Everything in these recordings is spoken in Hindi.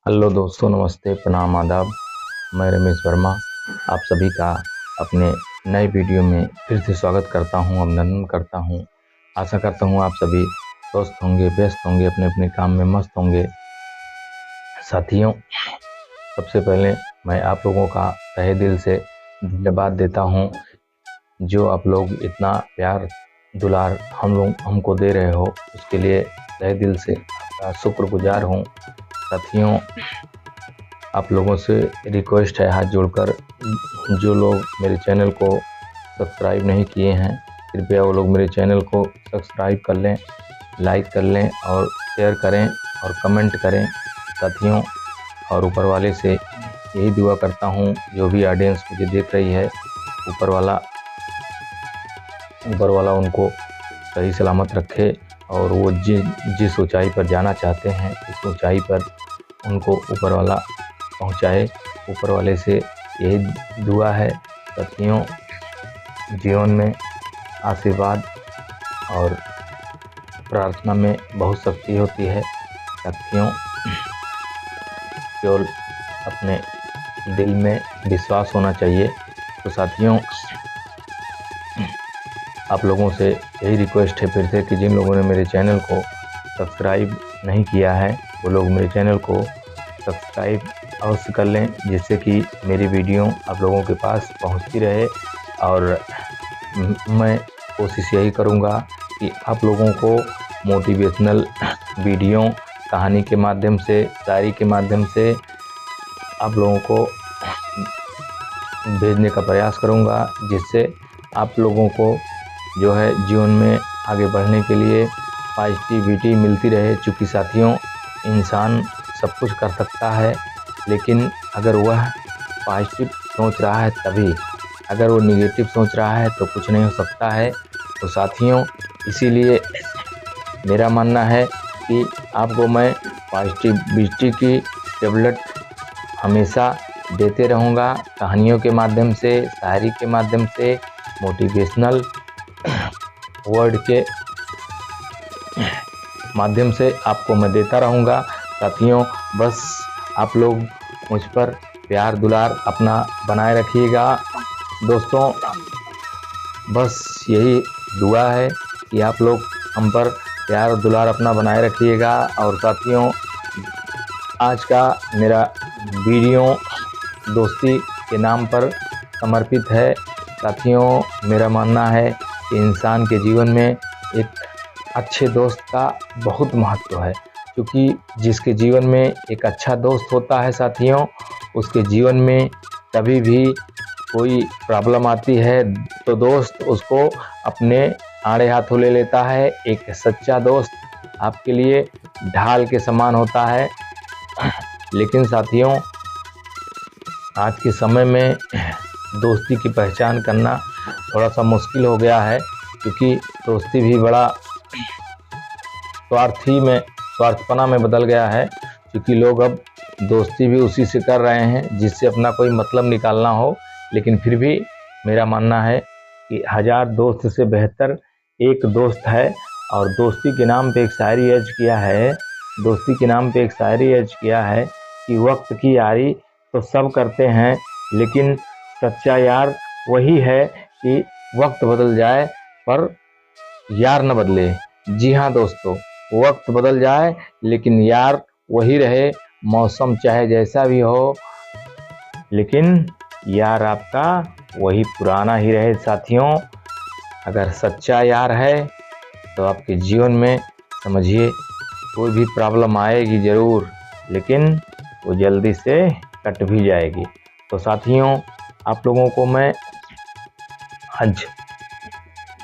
हेलो दोस्तों, नमस्ते, प्रणाम, आदाब। मैं रमेश वर्मा आप सभी का अपने नए वीडियो में फिर से स्वागत करता हूं, अभिनंदन करता हूं। आशा करता हूं आप सभी स्वस्थ होंगे, व्यस्त होंगे, अपने अपने काम में मस्त होंगे। साथियों, सबसे पहले मैं आप लोगों का तहे दिल से धन्यवाद देता हूं, जो आप लोग इतना प्यार दुलार हमको दे रहे हो, उसके लिए तहे दिल से आपका शुक्रगुजार हूं। साथियों, आप लोगों से रिक्वेस्ट है हाथ जोड़कर, जो लोग मेरे चैनल को सब्सक्राइब नहीं किए हैं, कृपया वो लोग मेरे चैनल को सब्सक्राइब कर लें, लाइक कर लें और शेयर करें और कमेंट करें। साथियों, और ऊपर वाले से यही दुआ करता हूँ, जो भी ऑडियंस मुझे देख रही है, ऊपर वाला उनको सही सलामत रखे और वो जिस ऊंचाई पर जाना चाहते हैं, उस ऊंचाई पर उनको ऊपर वाला पहुंचाए। ऊपर वाले से यही दुआ है। साथियों, जीवन में आशीर्वाद और प्रार्थना में बहुत शक्ति होती है। साथियों, केवल अपने दिल में विश्वास होना चाहिए। तो साथियों, आप लोगों से यही रिक्वेस्ट है फिर से कि जिन लोगों ने मेरे चैनल को सब्सक्राइब नहीं किया है, वो लोग मेरे चैनल को सब्सक्राइब अवश्य कर लें, जिससे कि मेरी वीडियो आप लोगों के पास पहुंचती रहे। और मैं कोशिश यही करूंगा कि आप लोगों को मोटिवेशनल वीडियो कहानी के माध्यम से, शायरी के माध्यम से आप लोगों को भेजने का प्रयास करूंगा, जिससे आप लोगों को जो है जीवन में आगे बढ़ने के लिए पॉजिटिविटी मिलती रहे। चूँकि साथियों, इंसान सब कुछ कर सकता है, लेकिन अगर वह पॉजिटिव सोच रहा है तभी, अगर वो निगेटिव सोच रहा है तो कुछ नहीं हो सकता है। तो साथियों, इसीलिए मेरा मानना है कि आपको मैं पॉजिटिविटी की टेबलेट हमेशा देते रहूँगा, कहानियों के माध्यम से, शायरी के माध्यम से, मोटिवेशनल वर्ड के माध्यम से आपको मैं देता रहूँगा। साथियों, बस आप लोग मुझ पर प्यार दुलार अपना बनाए रखिएगा। दोस्तों, बस यही दुआ है कि आप लोग हम पर प्यार दुलार अपना बनाए रखिएगा। और साथियों, आज का मेरा वीडियो दोस्ती के नाम पर समर्पित है। साथियों, मेरा मानना है कि इंसान के जीवन में एक अच्छे दोस्त का बहुत महत्व है, क्योंकि जिसके जीवन में एक अच्छा दोस्त होता है साथियों, उसके जीवन में कभी भी कोई प्रॉब्लम आती है तो दोस्त उसको अपने आड़े हाथों ले लेता है। एक सच्चा दोस्त आपके लिए ढाल के समान होता है। लेकिन साथियों, आज के समय में दोस्ती की पहचान करना थोड़ा सा मुश्किल हो गया है, क्योंकि दोस्ती भी बड़ा स्वार्थपना में बदल गया है। क्योंकि लोग अब दोस्ती भी उसी से कर रहे हैं जिससे अपना कोई मतलब निकालना हो। लेकिन फिर भी मेरा मानना है कि 1000 दोस्त से बेहतर एक दोस्त है। और दोस्ती के नाम पे एक शायरी अर्ज किया है, दोस्ती के नाम पे एक शायरी अर्ज किया है कि वक्त की यारी तो सब करते हैं, लेकिन सच्चा यार वही है कि वक्त बदल जाए पर यार न बदले। जी हाँ दोस्तों, वक्त बदल जाए लेकिन यार वही रहे। मौसम चाहे जैसा भी हो, लेकिन यार आपका वही पुराना ही रहे। साथियों, अगर सच्चा यार है तो आपके जीवन में समझिए कोई भी प्रॉब्लम आएगी ज़रूर, लेकिन वो जल्दी से कट भी जाएगी। तो साथियों, आप लोगों को मैं आज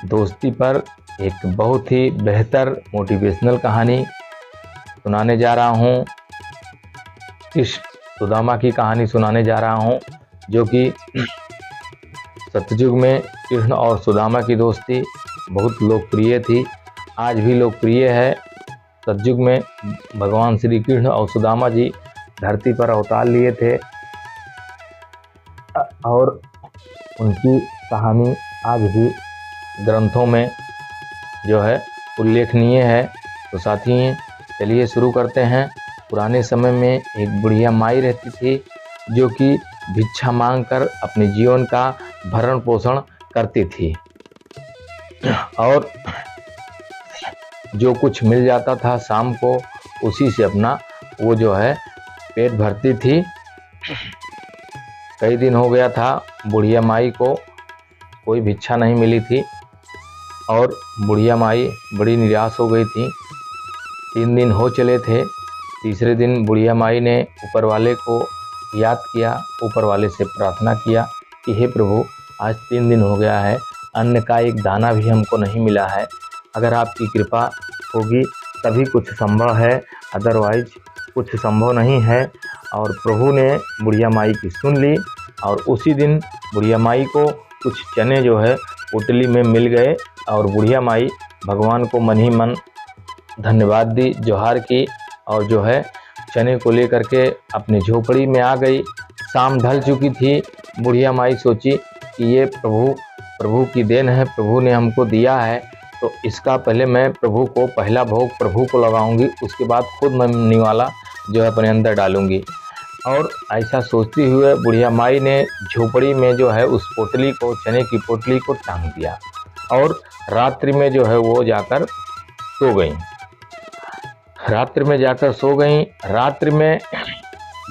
दोस्ती पर एक बहुत ही बेहतर मोटिवेशनल कहानी सुनाने जा रहा हूँ। कृष्ण सुदामा की कहानी सुनाने जा रहा हूँ, जो कि सतयुग में कृष्ण और सुदामा की दोस्ती बहुत लोकप्रिय थी, आज भी लोकप्रिय है। सतयुग में भगवान श्री कृष्ण और सुदामा जी धरती पर अवतार लिए थे और उनकी कहानी आज भी ग्रंथों में जो है उल्लेखनीय है। तो साथी, चलिए शुरू करते हैं। पुराने समय में एक बुढ़िया माई रहती थी जो कि भिक्षा मांगकर अपने जीवन का भरण पोषण करती थी और जो कुछ मिल जाता था शाम को उसी से अपना वो जो है पेट भरती थी। कई दिन हो गया था बुढ़िया माई को कोई भिक्षा नहीं मिली थी और बुढ़िया माई बड़ी निराश हो गई थी। 3 दिन हो चले थे। तीसरे दिन बुढ़िया माई ने ऊपर वाले को याद किया, ऊपर वाले से प्रार्थना किया कि हे प्रभु, आज 3 दिन हो गया है, अन्न का एक दाना भी हमको नहीं मिला है। अगर आपकी कृपा होगी तभी कुछ संभव है, अदरवाइज कुछ संभव नहीं है। और प्रभु ने बुढ़िया माई की सुन ली और उसी दिन बुढ़िया माई को कुछ चने जो है पोटली में मिल गए और बुढ़िया माई भगवान को मन ही मन धन्यवाद दी, जोहार की और जो है चने को लेकर के अपनी झोपड़ी में आ गई। शाम ढल चुकी थी। बुढ़िया माई सोची कि ये प्रभु की देन है, प्रभु ने हमको दिया है, तो इसका पहले मैं प्रभु को पहला भोग प्रभु को लगाऊंगी, उसके बाद खुद मैं निवाला जो है अपने अंदर डालूंगी। और ऐसा सोचती हुए बुढ़िया माई ने झोपड़ी में जो है उस पोटली को, चने की पोटली को टांग दिया और रात्रि में जो है वो जाकर सो गई। रात्रि में जाकर सो गई। रात्रि में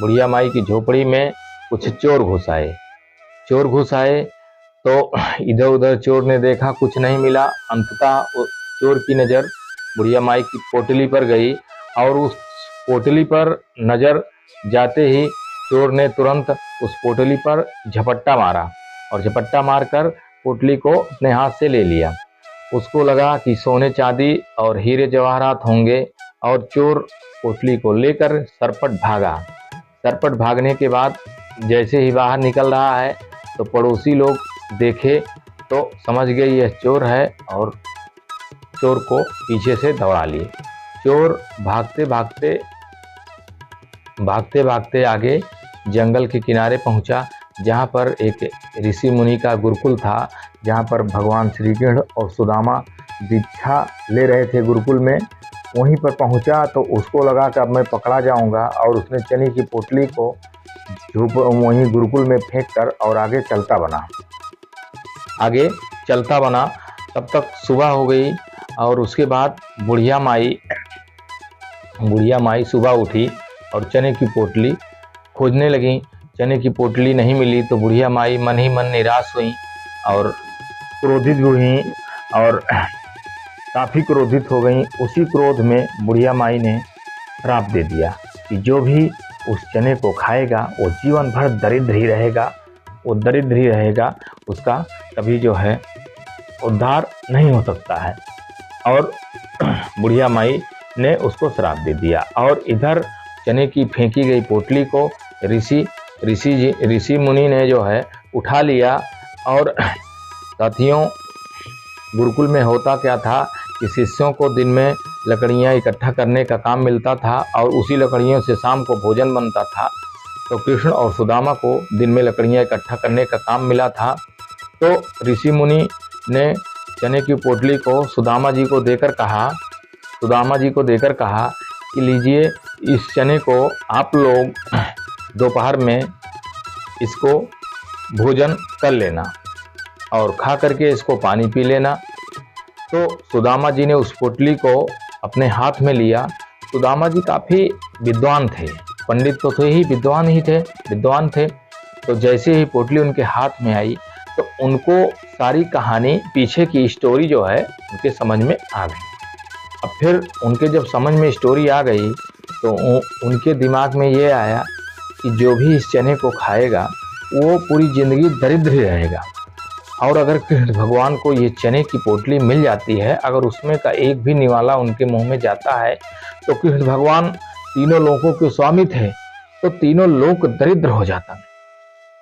बुढ़िया माई की झोपड़ी में कुछ चोर घुस आए तो इधर उधर चोर ने देखा, कुछ नहीं मिला। अंततः चोर की नज़र बुढ़िया माई की पोटली पर गई और उस पोटली पर नज़र जाते ही चोर ने तुरंत उस पोटली पर झपट्टा मारा और झपट्टा मारकर पोटली को अपने हाथ से ले लिया। उसको लगा कि सोने चांदी और हीरे जवाहरात होंगे और चोर पोटली को लेकर सरपट भागा। सरपट भागने के बाद जैसे ही बाहर निकल रहा है तो पड़ोसी लोग देखे तो समझ गए यह चोर है और चोर को पीछे से दौड़ा लिए। चोर भागते भागते आगे जंगल के किनारे पहुंचा, जहां पर एक ऋषि मुनि का गुरुकुल था, जहां पर भगवान श्री कृष्ण और सुदामा दीक्षा ले रहे थे गुरुकुल में। वहीं पर पहुंचा तो उसको लगा कि अब मैं पकड़ा जाऊंगा और उसने चने की पोटली को वहीं गुरुकुल में फेंक कर और आगे चलता बना। तब तक सुबह हो गई और उसके बाद बुढ़िया माई सुबह उठी और चने की पोटली खोजने लगी। चने की पोटली नहीं मिली तो बुढ़िया माई मन ही मन निराश हुई और क्रोधित हुई और काफ़ी क्रोधित हो गई। उसी क्रोध में बुढ़िया माई ने श्राप दे दिया कि जो भी उस चने को खाएगा वो जीवन भर दरिद्र ही रहेगा, उसका कभी जो है उद्धार नहीं हो सकता है। और बुढ़िया माई ने उसको श्राप दे दिया। और इधर चने की फेंकी गई पोटली को ऋषि मुनि ने जो है उठा लिया। और साथियों, गुरुकुल में होता क्या था कि शिष्यों को दिन में लकड़ियाँ इकट्ठा करने का काम मिलता था और उसी लकड़ियों से शाम को भोजन बनता था। तो कृष्ण और सुदामा को दिन में लकड़ियाँ इकट्ठा करने का काम मिला था। तो ऋषि मुनि ने चने की पोटली को सुदामा जी को देकर कहा कि लीजिए, इस चने को आप लोग दोपहर में इसको भोजन कर लेना और खा करके इसको पानी पी लेना। तो सुदामा जी ने उस पोटली को अपने हाथ में लिया। सुदामा जी काफ़ी विद्वान थे, पंडित तो थे ही, विद्वान थे। तो जैसे ही पोटली उनके हाथ में आई तो उनको सारी कहानी, पीछे की स्टोरी जो है उनके समझ में आ गई। अब फिर उनके जब समझ में स्टोरी आ गई तो उनके दिमाग में ये आया कि जो भी इस चने को खाएगा वो पूरी ज़िंदगी दरिद्र ही रहेगा। और अगर कृष्ण भगवान को ये चने की पोटली मिल जाती है, अगर उसमें का एक भी निवाला उनके मुंह में जाता है तो कृष्ण भगवान तीनों लोकों के स्वामी थे, तो तीनों लोक दरिद्र हो जाता है।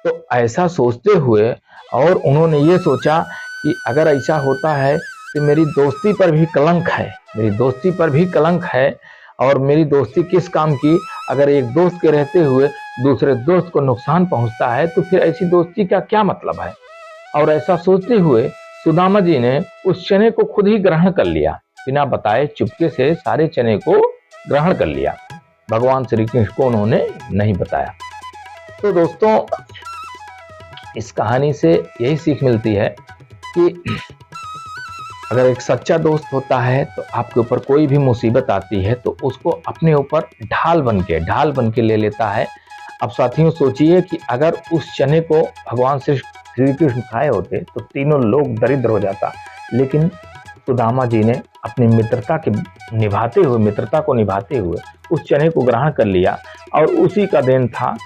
तो ऐसा सोचते हुए और उन्होंने ये सोचा कि अगर ऐसा होता है तो मेरी दोस्ती पर भी कलंक है, और मेरी दोस्ती किस काम की। अगर एक दोस्त के रहते हुए दूसरे दोस्त को नुकसान पहुंचता है तो फिर ऐसी दोस्ती का क्या मतलब है। और ऐसा सोचते हुए सुदामा जी ने उस चने को खुद ही ग्रहण कर लिया, बिना बताए चुपके से सारे चने को ग्रहण कर लिया। भगवान श्री कृष्ण को उन्होंने नहीं बताया। तो दोस्तों, इस कहानी से यही सीख मिलती है कि अगर एक सच्चा दोस्त होता है तो आपके ऊपर कोई भी मुसीबत आती है तो उसको अपने ऊपर ढाल बन के ले लेता है। अब साथियों सोचिए कि अगर उस चने को भगवान श्री कृष्ण खाए होते तो तीनों लोग दरिद्र हो जाता, लेकिन सुदामा जी ने अपनी मित्रता को निभाते हुए उस चने को ग्रहण कर लिया। और उसी का देन था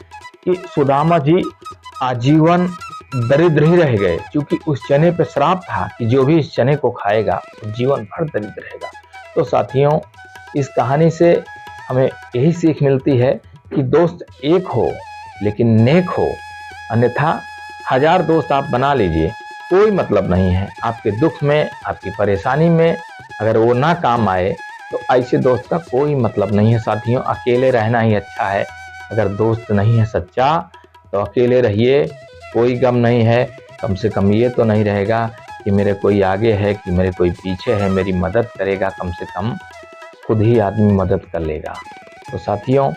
कि सुदामा जी आजीवन दरिद्र ही रह गए, क्योंकि उस चने पे श्राप था कि जो भी इस चने को खाएगा वो जीवन भर दरिद्र रहेगा। तो साथियों, इस कहानी से हमें यही सीख मिलती है कि दोस्त एक हो लेकिन नेक हो, अन्यथा 1000 दोस्त आप बना लीजिए, कोई मतलब नहीं है। आपके दुख में, आपकी परेशानी में अगर वो ना काम आए तो ऐसे दोस्त का कोई मतलब नहीं है। साथियों, अकेले रहना ही अच्छा है। अगर दोस्त नहीं है सच्चा तो अकेले रहिए, कोई गम नहीं है। कम से कम ये तो नहीं रहेगा कि मेरे कोई आगे है, कि मेरे कोई पीछे है, मेरी मदद करेगा। कम से कम खुद ही आदमी मदद कर लेगा। तो साथियों,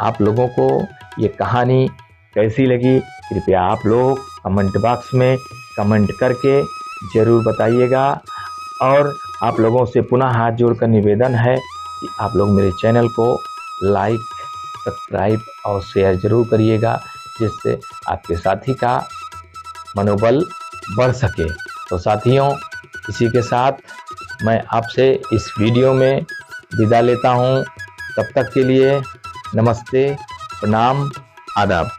आप लोगों को ये कहानी कैसी लगी, कृपया आप लोग कमेंट बॉक्स में कमेंट करके ज़रूर बताइएगा। और आप लोगों से पुनः हाथ जोड़कर निवेदन है कि आप लोग मेरे चैनल को लाइक, सब्सक्राइब और शेयर ज़रूर करिएगा, जिससे आपके साथी का मनोबल बढ़ सके। तो साथियों, इसी के साथ मैं आपसे इस वीडियो में विदा लेता हूँ। तब तक के लिए नमस्ते, प्रणाम, आदाब।